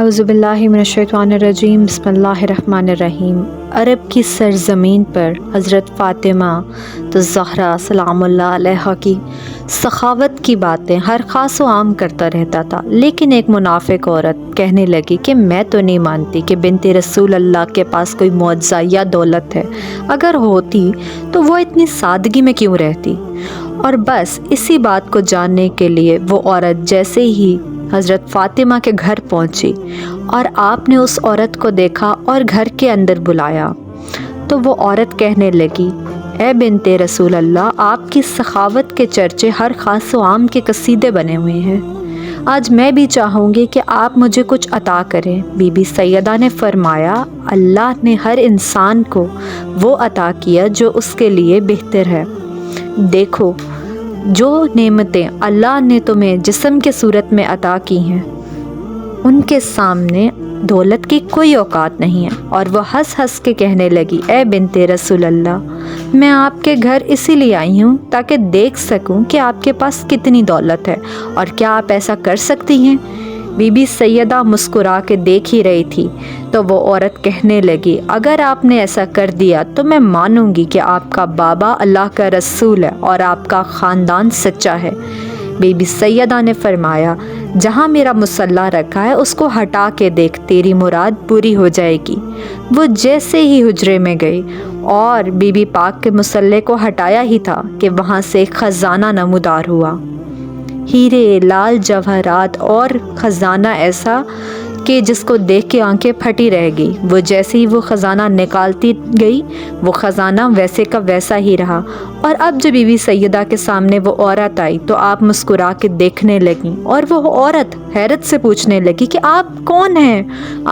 اعوذ باللہ من الشیطان الرجیم، بسم اللہ الرحمن الرحیم۔ عرب کی سرزمین پر حضرت فاطمہ الزہرا سلام اللہ علیہا کی سخاوت کی باتیں ہر خاص و عام کرتا رہتا تھا، لیکن ایک منافق عورت کہنے لگی کہ میں تو نہیں مانتی کہ بنت رسول اللہ کے پاس کوئی معجزہ یا دولت ہے، اگر ہوتی تو وہ اتنی سادگی میں کیوں رہتی؟ اور بس اسی بات کو جاننے کے لیے وہ عورت جیسے ہی حضرت فاطمہ کے گھر پہنچی اور آپ نے اس عورت کو دیکھا اور گھر کے اندر بلایا تو وہ عورت کہنے لگی، اے بنت رسول اللہ، آپ کی سخاوت کے چرچے ہر خاص و عام کے قصیدے بنے ہوئے ہیں، آج میں بھی چاہوں گی کہ آپ مجھے کچھ عطا کریں۔ بی بی سیدہ نے فرمایا، اللہ نے ہر انسان کو وہ عطا کیا جو اس کے لیے بہتر ہے۔ دیکھو، جو نعمتیں اللہ نے تمہیں جسم کے صورت میں عطا کی ہیں ان کے سامنے دولت کی کوئی اوقات نہیں ہے۔ اور وہ ہنس ہنس کے کہنے لگی، اے بنت رسول اللہ، میں آپ کے گھر اسی لیے آئی ہوں تاکہ دیکھ سکوں کہ آپ کے پاس کتنی دولت ہے اور کیا آپ ایسا کر سکتی ہیں۔ بی بی سیدہ مسکرا کے دیکھ ہی رہی تھی تو وہ عورت کہنے لگی، اگر آپ نے ایسا کر دیا تو میں مانوں گی کہ آپ کا بابا اللہ کا رسول ہے اور آپ کا خاندان سچا ہے۔ بی بی سیدہ نے فرمایا، جہاں میرا مصلی رکھا ہے اس کو ہٹا کے دیکھ، تیری مراد پوری ہو جائے گی۔ وہ جیسے ہی حجرے میں گئی اور بی بی پاک کے مصلی کو ہٹایا ہی تھا کہ وہاں سے ایک خزانہ نمودار ہوا، ہیرے، لال جواہرات اور خزانہ ایسا کہ جس کو دیکھ کے آنکھیں پھٹی رہ گئی۔ وہ جیسے ہی وہ خزانہ نکالتی گئی وہ خزانہ ویسے کا ویسا ہی رہا۔ اور اب جب بی بی سیدہ کے سامنے وہ عورت آئی تو آپ مسکرا کے دیکھنے لگیں اور وہ عورت حیرت سے پوچھنے لگی کہ آپ کون ہیں؟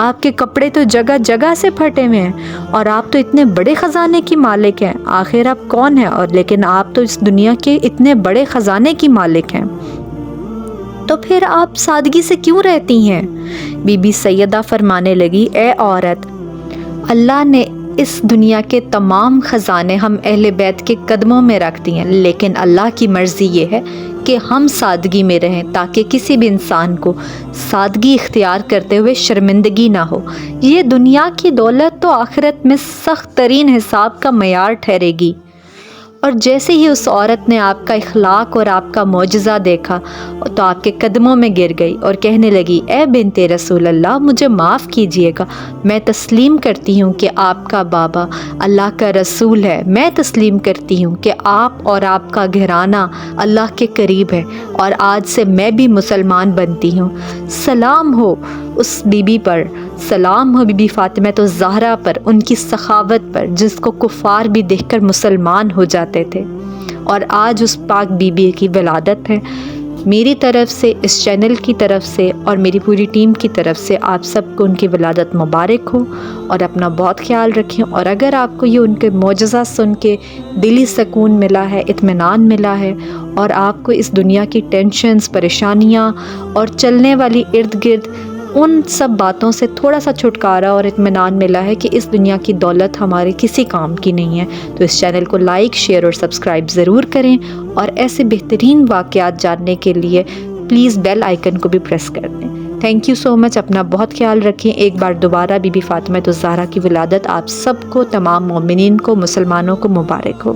آپ کے کپڑے تو جگہ جگہ سے پھٹے ہوئے ہیں اور آپ تو اتنے بڑے خزانے کی مالک ہیں، آخر آپ کون ہیں؟ اور لیکن آپ تو اس دنیا کے اتنے بڑے خزانے کی مالک ہیں، تو پھر آپ سادگی سے کیوں رہتی ہیں؟ بی بی سیدہ فرمانے لگی، اے عورت، اللہ نے اس دنیا کے تمام خزانے ہم اہل بیت کے قدموں میں رکھ دی ہیں، لیکن اللہ کی مرضی یہ ہے کہ ہم سادگی میں رہیں تاکہ کسی بھی انسان کو سادگی اختیار کرتے ہوئے شرمندگی نہ ہو۔ یہ دنیا کی دولت تو آخرت میں سخت ترین حساب کا معیار ٹھہرے گی۔ اور جیسے ہی اس عورت نے آپ کا اخلاق اور آپ کا معجزہ دیکھا تو آپ کے قدموں میں گر گئی اور کہنے لگی، اے بنت رسول اللہ، مجھے معاف کیجیے گا، میں تسلیم کرتی ہوں کہ آپ کا بابا اللہ کا رسول ہے، میں تسلیم کرتی ہوں کہ آپ اور آپ کا گھرانہ اللہ کے قریب ہے، اور آج سے میں بھی مسلمان بنتی ہوں۔ سلام ہو اس بی بی پر، سلام ہو بی بی فاطمہ الزہرا پر، ان کی سخاوت پر، جس کو کفار بھی دیکھ کر مسلمان ہو جاتے تھے، اور آج اس پاک بی بی کی ولادت ہے۔ میری طرف سے، اس چینل کی طرف سے اور میری پوری ٹیم کی طرف سے آپ سب کو ان کی ولادت مبارک ہو، اور اپنا بہت خیال رکھیں۔ اور اگر آپ کو یہ ان کے معجزہ سن کے دلی سکون ملا ہے، اطمینان ملا ہے، اور آپ کو اس دنیا کی ٹینشنز، پریشانیاں اور چلنے والی ارد گرد ان سب باتوں سے تھوڑا سا چھٹکارا اور اطمینان ملا ہے کہ اس دنیا کی دولت ہمارے کسی کام کی نہیں ہے، تو اس چینل کو لائک، شیئر اور سبسکرائب ضرور کریں، اور ایسے بہترین واقعات جاننے کے لیے پلیز بیل آئیکن کو بھی پریس کر دیں۔ تھینک یو سو مچ، اپنا بہت خیال رکھیں۔ ایک بار دوبارہ بی بی فاطمہ الزہرا کی ولادت آپ سب کو، تمام مومنین کو، مسلمانوں کو مبارک ہو۔